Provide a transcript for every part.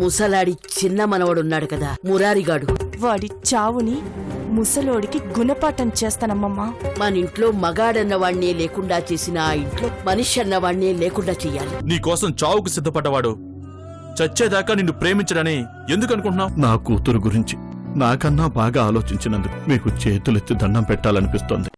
ముసలాడి చిన్న మనవడున్నాడు కదా మురారిగాడు, వాడి చావుని ముసలోడికి గుణపాఠం చేస్తానమ్మమ్మా. మన ఇంట్లో మగాడన్నవాణ్ణే లేకుండా చేసిన ఆ ఇంట్లో మనిషి అన్నవాణ్ణే లేకుండా చెయ్యాలి. నీకోసం చావుకు సిద్ధపడ్డవాడు చచ్చేదాకా నిన్ను ప్రేమించడని ఎందుకు అనుకుంటున్నావు? నా కూతురు గురించి నాకన్నా బాగా ఆలోచించినందుకు మీకు చేతులెత్తి దండం పెట్టాలనిపిస్తోంది.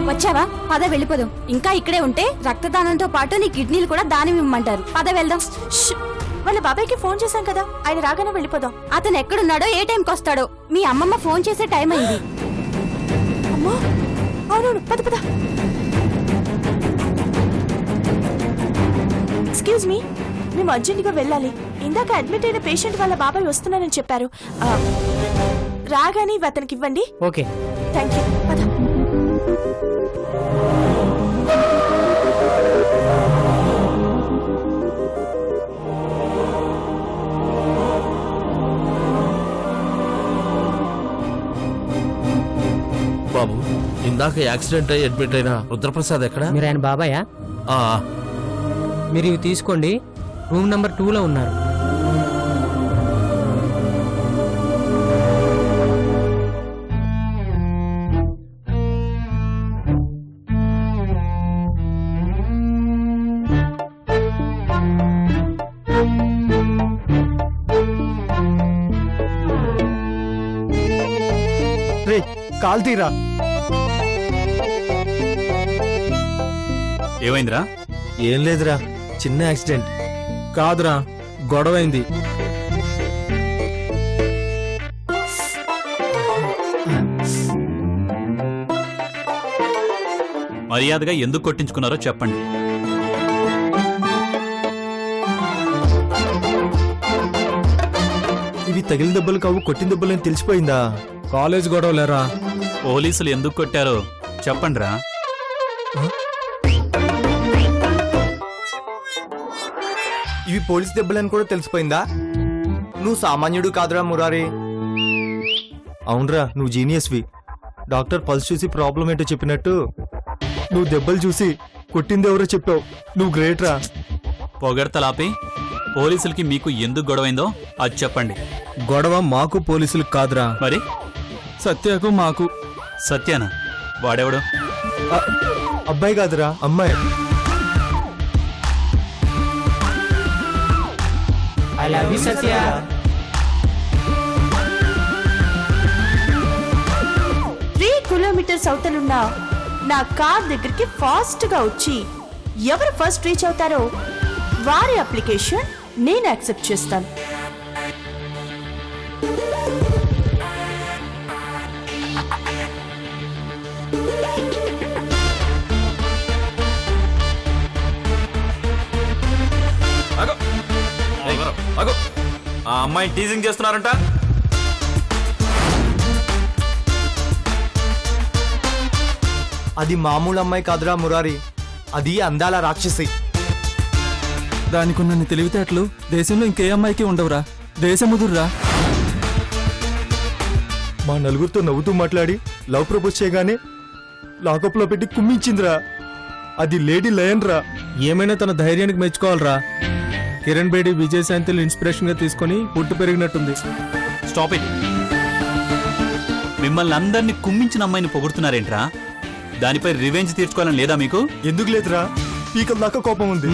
వచ్చావా? పద వెళ్ళిపోదాం. ఇంకా ఇక్కడే ఉంటే రక్తదానంతో పాటు నీ కిడ్నీలు కూడా దానం ఇవ్వమంటారు. పద వెళ్దాం. వాళ్ళ బాబాయ్కి ఫోన్ చేశాం కదా, ఆయన రాగానే వెళ్ళిపోదాం. అతను ఎక్కడున్నాడో ఏ టైంకి వస్తాడో. మీ అమ్మమ్మ ఫోన్ చేసే టైం అయింది. అమ్మో అవునవును, పద పద. ఎక్స్క్యూజ్ మీ, మేము అర్జెంటుగా వెళ్ళాలి. ఇందాక అడ్మిట్ అయిన పేషెంట్ వాళ్ళ బాబాయ్ వస్తున్నానని చెప్పారు. రాగానే ఇవి అతనికి ఇవ్వండి. Okay, thank you. పద. బాబు, ఇందాక యాక్సిడెంట్ అయ్యి అడ్మిట్ అయిన రుద్రప్రసాద్ ఎక్కడ? మీరు ఆయన బాబాయా? మీరు ఇవి తీసుకోండి, రూమ్ నెంబర్ 2లో ఉన్నారు. కాల్ తీరా. ఏమైందిరా? ఏం లేదురా, చిన్న యాక్సిడెంట్. కాదురా, గొడవైంది. మర్యాదగా ఎందుకు కొట్టించుకున్నారో చెప్పండి. ఇవి తగిలిన దెబ్బలు కావు, కొట్టిన దెబ్బలని తెలిసిపోయిందా? కాలేజ్ గొడవలేరా? పోలీసులు ఎందుకు కొట్టారో చెప్పండిరా. ఇవి పోలీస్ దెబ్బలని కూడా తెలిసిపోయిందా? నువ్వు సామాన్యుడు కాదురా మురారి. అవునరా, నువ్వు జీనియస్వి. డాక్టర్ పల్స్ చూసి ప్రాబ్లం ఏంటో చెప్పినట్టు నువ్వు దెబ్బలు చూసి కొట్టిందెవరో చెప్పావు. నువ్వు గ్రేట్ రా. పొగడ్తలాపి పోలీసులకి మీకు ఎందుకు గొడవైందో అది చెప్పండి. గొడవ మాకు పోలీసులకు కాదురా, మరి సత్యకు మాకు. సత్యానా? వాడెవడు? అబ్బాయి కాదురా, అమ్మాయి. I love you Satya. 3 kilometres అవతలున్న నా కార్ దగ్గరికి ఫాస్ట్ గా వచ్చి ఎవరు ఫస్ట్ రీచ్ అవుతారో వారి అప్లికేషన్ నేను యాక్సెప్ట్ చేస్తాను. ఆ అమ్మాయిని టీజింగ్ చేస్తున్నారంట. అది మామూలు అమ్మాయి కాదురా మురారి, అది అందాల రాక్షసి. దానికున్న తెలివితేటలు దేశంలో ఇంకే అమ్మాయికి ఉండవురా. దేశముదుర్రా. మా నలుగురితో నవ్వుతూ మాట్లాడి లవ్ ప్రపోజ్ చేయగానే లాకప్లో పెట్టి కుమ్మించిందిరా. అది లేడీ లయన్ రా. ఏమైనా తన ధైర్యానికి మెచ్చుకోవాలరా. కిరణ్ బేడి, విజయశాంతిని ఇన్స్పిరేషన్ గా తీసుకొని పుట్టు పెరిగినట్టుంది. Stop it. మిమ్మల్ని అందరినీ కుమ్మించిన అమ్మాయిని పొగుడుతున్నారేంట్రా? దానిపై రివెంజ్ తీర్చుకోవాలని లేదా మీకు? ఎందుకు లేదురా, పీకల దాకా కోపం ఉంది.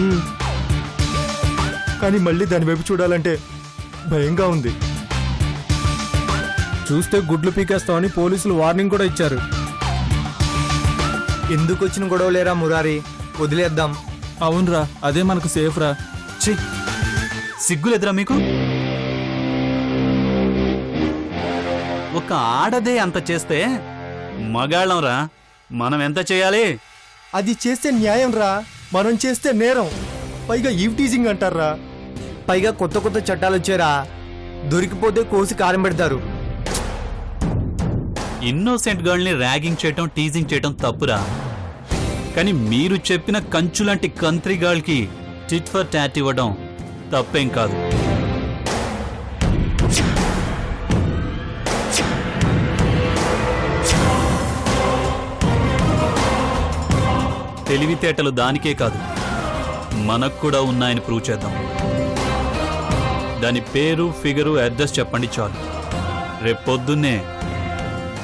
కానీ మళ్ళీ దాని వైపు చూడాలంటే భయంగా ఉంది. చూస్తే గుడ్లు పీకేస్తామని పోలీసులు వార్నింగ్ కూడా ఇచ్చారు. ఎందుకు వచ్చిన గొడవలేరా మురారి, వదిలేద్దాం. అవునరా, అదే మనకు సేఫ్ రా. ఛీ, సిగ్గులేదురా మీకు? ఒక ఆడదే అంత చేస్తే మగాళ్ళంరా మనం ఎంత చేయాలి? అది చేస్తే న్యాయం రా, మనం చేస్తే నేరం. పైగా ఈవ్ టీజింగ్ అంటారా. పైగా కొత్త కొత్త చట్టాలు వచ్చారా, దొరికిపోతే కోసి కారం పెడతారు. ఇన్నోసెంట్ గర్ల్ని ర్యాగింగ్ చేయటం, టీజింగ్ చేయటం తప్పురా. కానీ మీరు చెప్పిన కంచు లాంటి కంట్రీ గర్ల్కి టిట్ ఫర్ టాట్ ఇవ్వడం తప్పేం కాదు. తెలివితేటలు దానికే కాదు, మనకు కూడా ఉన్నాయని ప్రూవ్ చేద్దాం. దాని పేరు, ఫిగరు, అడ్రస్ చెప్పండి చాలు. రేపొద్దున్నే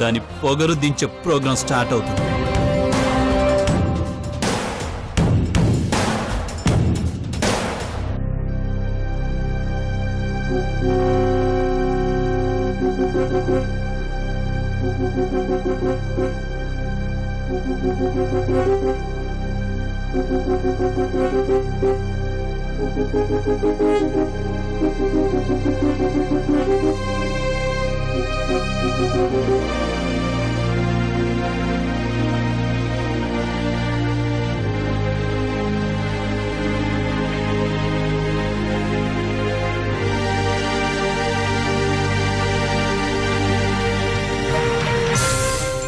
దాని పొగరు దించే ప్రోగ్రాం స్టార్ట్ అవుతుంది.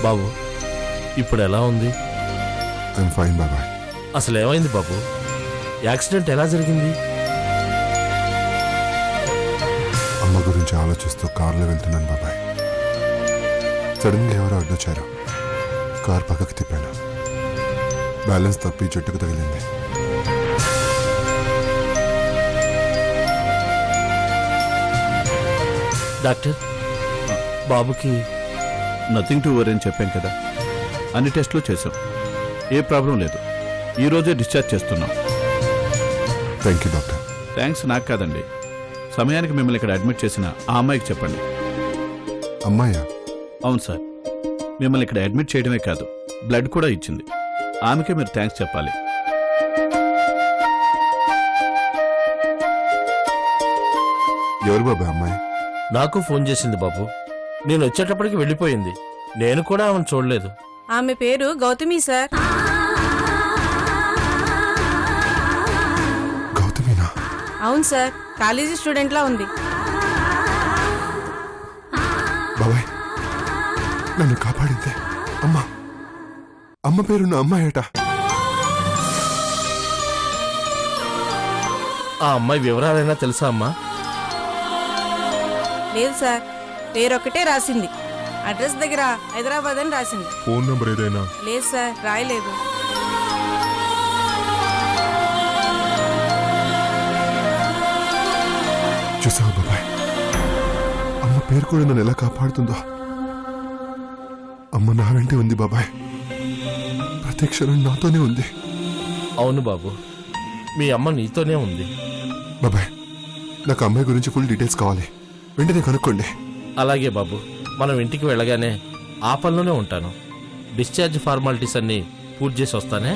బాబు ఇప్పుడు ఎలా ఉంది? ఐఎమ్ ఫైన్ బాబాయ్. అసలు ఏమైంది బాబు? యాక్సిడెంట్ ఎలా జరిగింది? అమ్మ గురించి ఆలోచిస్తూ కారులో వెళ్తున్నాను బాబాయ్. సడన్గా ఎవరో అడ్డొచ్చారు. కార్ పక్కకి తిప్పాను. బ్యాలెన్స్ తప్పి చెట్టుకు తగిలింది. డాక్టర్, బాబుకి నథింగ్ టు వరీ అని చెప్పాం కదా. అన్ని టెస్టులు చేసాం, ఏ ప్రాబ్లం లేదు. ఈ రోజే డిశ్చార్జ్ చేస్తున్నాం. Thank you doctor. థ్యాంక్స్ నాకు కాదండి, సమయానికి మిమ్మల్ని ఇక్కడ అడ్మిట్ చేసిన ఆ అమ్మాయికి చెప్పండి. అమ్మాయ్యా? అవును సార్, మిమ్మల్ని ఇక్కడ అడ్మిట్ చేయడమే కాదు, బ్లడ్ కూడా ఇచ్చింది. ఆమెకే మీరు థ్యాంక్స్ చెప్పాలి. ఎవరు బాబాయ్ అమ్మాయి? నాకు ఫోన్ చేసింది బాబు. నేను వచ్చేటప్పటికి వెళ్ళిపోయింది. నేను కూడా ఆమెను చూడలేదు. ఆమె పేరు గౌతమి సార్. గౌతమినా? అవును సార్, కాలేజీ స్టూడెంట్ లా ఉంది. బాబాయ్ నన్ను కాపాడిందే అమ్మా. అమ్మ పేరున్న అమ్మాయట. ఆ అమ్మాయి వివరాలైనా తెలుసా అమ్మా? లేదు సార్, పేరొక్కటే రాసింది. అడ్రస్ దగ్గర హైదరాబాద్ అని రాసింది. ఫోన్ నంబర్ ఏదైనా? లేదు సార్, రాయలేదు. చూసావా బాబాయ్, అమ్మ పేరు కూడా నన్ను ఎలా కాపాడుతుందో. అమ్మ నా వెంటే ఉంది బాబాయ్, ప్రతి క్షణం నాతోనే ఉంది. అవును బాబు, మీ అమ్మ నీతోనే ఉంది. బాబాయ్, నాకు అమ్మాయి గురించి ఫుల్ డీటెయిల్స్ కావాలి, వెంటనే కనుక్కోండి. అలాగే బాబు, మనం ఇంటికి వెళ్ళగానే ఆ పనిలోనే ఉంటాను. డిశ్చార్జ్ ఫార్మాలిటీస్ అన్ని పూర్తి చేసి వస్తానే.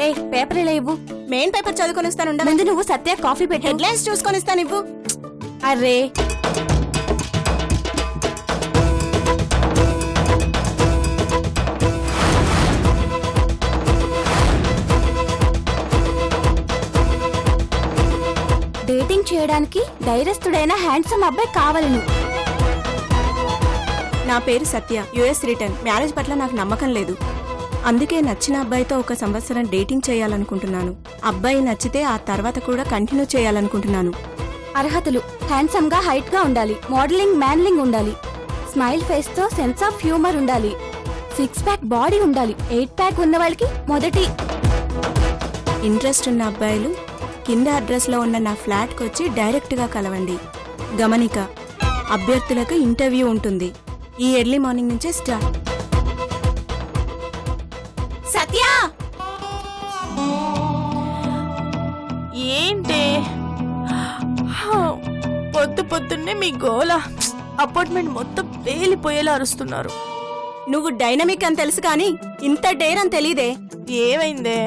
ఏ పేపర్ ఇలా ఇవ్వు. మెయిన్ పేపర్ చదువుకొని ఇస్తాను. ముందు నువ్వు సత్య కాఫీ పెట్టు. హెడ్లైన్స్ చూసుకొని ఇస్తాను. ఇవ్వు. అరే డేటింగ్ చేయడానికి ధైర్యస్తుడైన హ్యాండ్సమ్ అబ్బాయి కావాలి నువ్వు. నా పేరు సత్య, యుఎస్ రిటర్న్. మ్యారేజ్ పట్ల నాకు నమ్మకం లేదు, అందుకే నచ్చిన అబ్బాయితో 1 సంవత్సరం డేటింగ్ చేయాలనుకుంటున్నాను. అబ్బాయి నచ్చితే ఆ తర్వాత కూడా కంటిన్యూ చేయాలనుకుంటున్నాను. అర్హతలు: హ్యాండ్సమ్ గా, హైట్ గా ఉండాలి, మోడలింగ్ మ్యాన్లింగ్ ఉండాలి, స్మైల్ ఫేస్ తో సెన్స్ ఆఫ్ హ్యూమర్ ఉండాలి, 6 ప్యాక్ బాడీ ఉండాలి, 8 ప్యాక్ ఉన్న వాళ్ళకి మొదటి. ఇంట్రెస్ట్ ఉన్న అబ్బాయిలు కింద అడ్రస్ లో ఉన్న నా ఫ్లాట్ కి వచ్చి డైరెక్ట్ గా కలవండి. గమనిక: అభ్యర్థులకు ఇంటర్వ్యూ ఉంటుంది. ఈ ఎర్లీ మార్నింగ్ నుంచే స్టార్ట్. సత్య! ఏంటి పొద్దున్నే మీ గోల? అపార్ట్మెంట్ మొత్తం పేలిపోయేలా అరుస్తున్నారు. నువ్వు డైనమిక్ అని తెలుసు కానీ ఇంత డేర్ అని తెలీదే. ఏమైందే?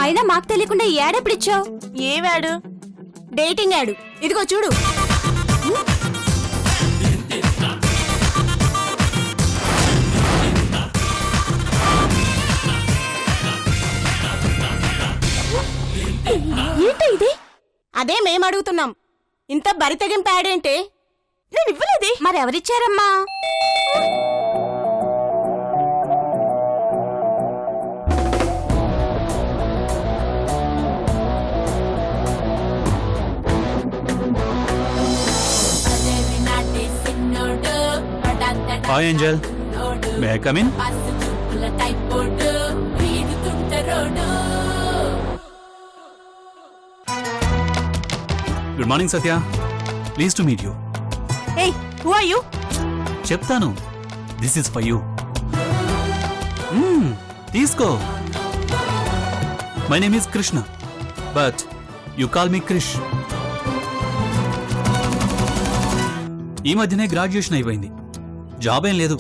అయినా మాకు తెలియకుండా ఈ యాడ్ ఎప్పుడిచ్చావు? ఏవాడు? Dating ad. ఇదిగో చూడు. ఏంటి ఇది? అదే మేం అడుగుతున్నాం. ఇంత బరితెగింపు యాడ్ ఏంటి? నేను ఇవ్వలేదే. మరి ఎవరిచ్చారమ్మా? Hi angel, may I come in? Good morning Satya, please to meet you. Hey, who are you? చెప్తాను. This is for you. తీసుకో. My name is Krishna, but you call me Krish. ఈ మధ్యనే గ్రాడ్యుయేషన్ అయిపోయింది, జాబ్ ఏం లేదు,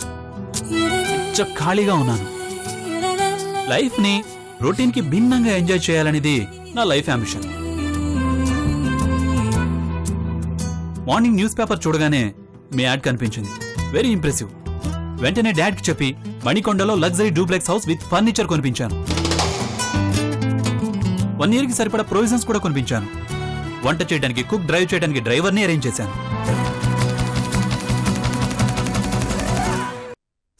ఖాళీగా ఉన్నాను. లైఫ్ ని రొటీన్ కి భిన్నంగా ఎంజాయ్ చేయాలనేది నా life ambition. Morning news paper చూడగానే మీ యాడ్ కనిపించింది, వెరీ ఇంప్రెసివ్. వెంటనే డాడ్ కి చెప్పి మణికొండలో luxury duplex house with furniture కొనిపించాను. 1 year కి సరిపడా ప్రొవిజన్స్ కూడా కొనిపించాను. వంట చేయడానికి కుక్, డ్రైవ్ చేయడానికి డ్రైవర్ని అరేంజ్ చేశాను.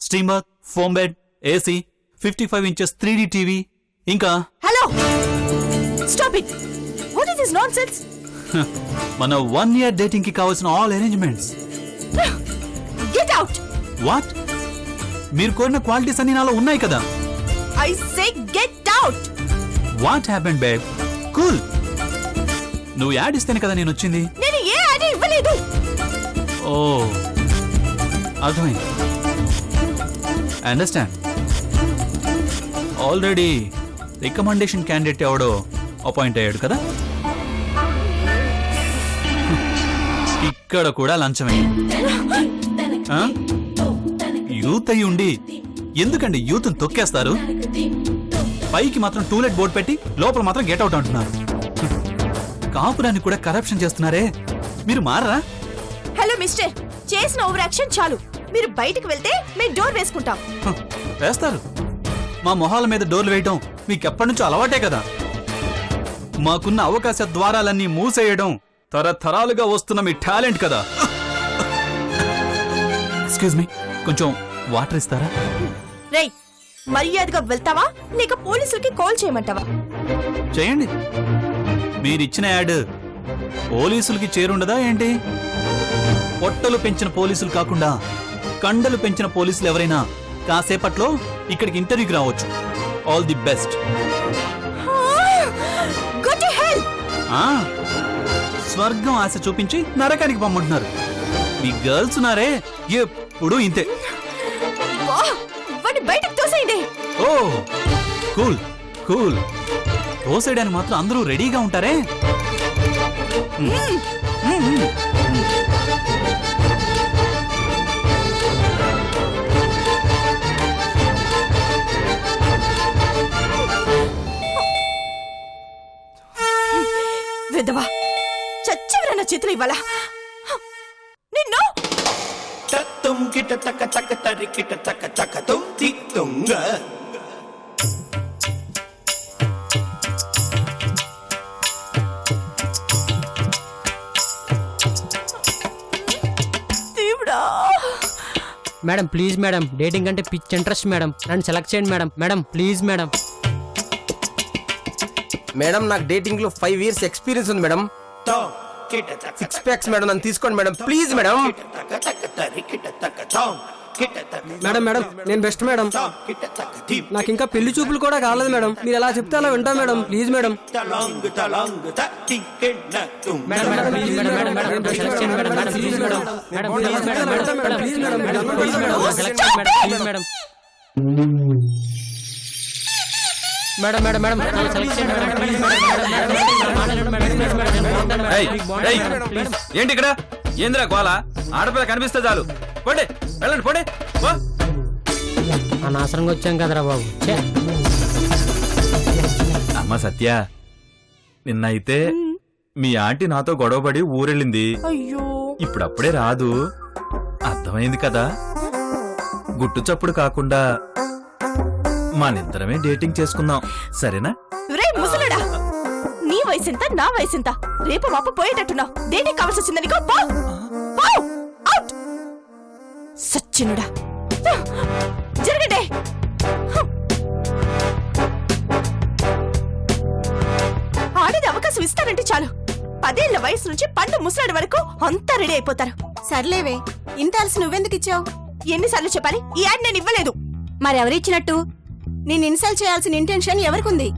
Steamer, foam bed, AC, 55 inches 3D TV, ఇంకా hello, stop it. What is this nonsense? మన 1 year డేటింగ్ కి కావాల్సిన all arrangements. Get out. What? మీరు కోరిన క్వాలిటీస్ అన్ని నాలో ఉన్నాయి కదా. I say get out. What happened babe? Cool. నువ్వు యాడ్ ఇస్తేనే కదా నేను వచ్చింది. నేను ఏ యాడ్ ఇవ్వలేదు. ఓ, అర్థమైంది. అండర్స్టాండ్. ఆల్రెడీ రికమెండేషన్ క్యాండిడేట్ ఎవడో అపాయింట్ అయ్యాడు కదా. ఇక్కడ కూడా లంచమే. యూత్ అయి ఉండి ఎందుకండి యూత్ తొక్కేస్తారు? పైకి మాత్రం టూలెట్ బోర్డు పెట్టి లోపల మాత్రం గెట్ అవుట్ అంటున్నారు. కాపురాన్ని కూడా కరప్షన్ చేస్తున్నారే, మీరు మారరా? హలో మిస్టర్, చేసిన ఓవర్ యాక్షన్ చాలు. మీరు బయటికి వెళ్తే మేము డోర్ వేసుకుంటాం. హ, వేస్తారు. మా మొహాల మీద డోర్లు వేయటం మీకెప్పటి నుంచో అలవాటే కదా. మాకున్న అవకాశ ద్వారాలన్నీ మూసేయడం తరతరాలుగా వస్తున్న మీ టాలెంట్ కదా. ఎక్స్క్యూజ్ మీ, కొంచెం వాటర్ ఇస్తారా? రేయ్, మర్యాదగా వెళ్తావా లేక పోలీసులకి కాల్ చేయమంటావా? చేయండి. మీరిచ్చిన యాడ్ పోలీసులకి చేరుండదా ఏంటి? పొట్టలు పెంచిన పోలీసులు కాకుండా కండలు పెంచిన పోలీసులు ఎవరైనా కాసేపట్లో ఇక్కడికి ఇంటర్వ్యూకి రావచ్చు. All the best. Go to hell! స్వర్గం ఆశ చూపించి నరకానికి పంపుతున్నారు. మీ గర్ల్స్ ఉన్నారే ఎప్పుడు ఇంతే. వాడిని బయటకు తోసేయండి. ఓ కూల్ కూల్. తోసేయడానికి మాత్రం అందరూ రెడీగా ఉంటారే. విధవా, చచ్చివరా నా చేతులు ఇవ్వాలా నిన్ను? దేవుడా. మేడం ప్లీజ్ మేడం, డేటింగ్ అంటే పిచ్ ఇంట్రెస్ట్ మేడం, నన్ను సెలెక్ట్ చేయండి madam. Madam please madam. Madam నాకు డేటింగ్ లో 5 years ఎక్స్పీరియన్స్ ఉంది మేడం. 6 packs మేడం, నన్ను తీసుకోండి madam please madam. Madam madam నేను బెస్ట్ మేడం. నాకు ఇంకా పెళ్లి చూపులు కూడా కాలేదు మేడం. మీరు ఎలా చెప్తే అలా వింటా madam. Please madam. Madam madam madam ఏంటి ఇక్కడ? ఏందిరా గోల? ఆడపిల్ల కనిపిస్తే చాలు. పోండి, వెళ్ళండి, పోండి. అనవసరంగా వచ్చాం కదరా బాబు. అమ్మ సత్య, నిన్నైతే మీ ఆంటీ నాతో గొడవపడి ఊరెళ్ళింది. ఇప్పుడప్పుడే రాదు, అర్థమైంది కదా. గుట్టు చప్పుడు కాకుండా మనిద్దరమే డేటింగ్ చేసుకుందాం, సరేనా? రే ముసలడా, నీ వయసెంత నా వయసెంత? రేపు మాప పోయేటట్టున్నావు. దేనికి కావాల్సి వచ్చిందనికో సచ్చినుడా. జరగండి. ఆడేది అవకాశం ఇస్తానంటే చాలు, 10 ఏళ్ల వయసు నుంచి పండు ముసలాడి వరకు అంతా రెడీ అయిపోతారు. సర్లేవే, ఇంత అలసి నువ్వెందుకు ఇచ్చావు? ఎన్నిసార్లు చెప్పాలి? ఈ యాడ్ నేను ఇవ్వలేదు. మరెవరిచ్చినట్టు? నేను ఇన్సల్ట్ చేయాల్సిన ఇంటెన్షన్ ఎవరికుంది?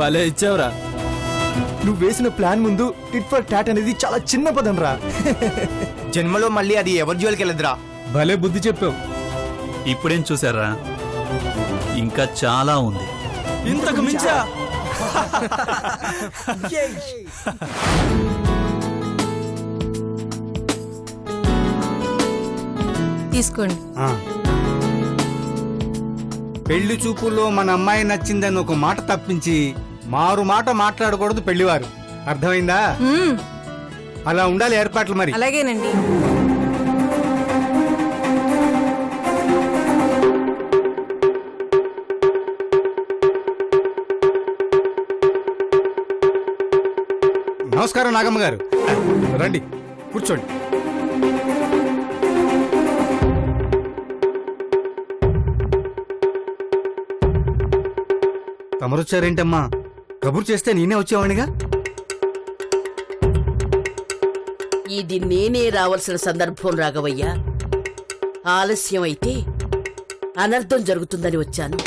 భలే ఇచ్చావురా. నువ్వు వేసిన ప్లాన్ ముందు టిట్ ఫర్ టాట్ అనేది చాలా చిన్న పదం రా. జన్మలో మళ్ళీ అది ఎవరి జోలికి వెళ్ళదురా. భలే బుద్ధి చెప్పావు. ఇప్పుడేం చూసారా? ఇంకా చాలా ఉంది. ఇంతకు మించా? తీసుకోండి. పెళ్లి చూపుల్లో మన అమ్మాయి నచ్చిందని ఒక మాట తప్పించి మారు మాట మాట్లాడకూడదు పెళ్లివారు. అర్థమైందా? అలా ఉండాలి ఏర్పాట్లు. మరి అలాగేనండి. నమస్కారం నాగమ్మ గారు, రండి కూర్చోండి. తమరొచ్చారేంటమ్మా? కబురు చేస్తే నేనే వచ్చేవాడిగా. ఇది నేనే రావాల్సిన సందర్భం రాఘవయ్య. ఆలస్యం అయితే అనర్థం జరుగుతుందని వచ్చాను.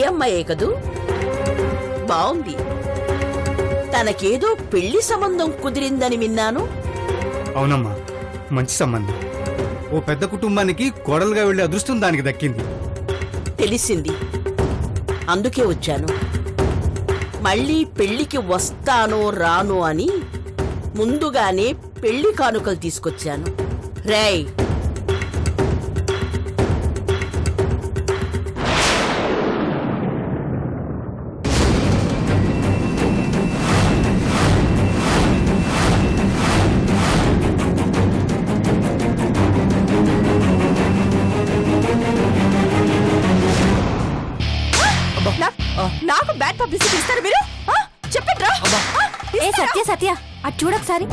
అమ్మాయే కదూ? బావుంది. తనకేదో పెళ్లి సంబంధం కుదిరిందని విన్నాను. అవునమ్మా, మంచి సంబంధం. ఓ పెద్ద కుటుంబానికి కోడలుగా వెళ్లే అదృష్టం దానికి దక్కింది. తెలిసింది, అందుకే వచ్చాను. మళ్ళీ పెళ్లికి వస్తానో రానో అని ముందుగానే పెళ్లి కానుకలు తీసుకొచ్చాను. రేయ్, నాకు బ్యాడ్ పబ్లిసిటీ ఇస్తారు మీరు? చెప్పండి రా. ఏ సత్య సత్య అటు చూడొకసారి.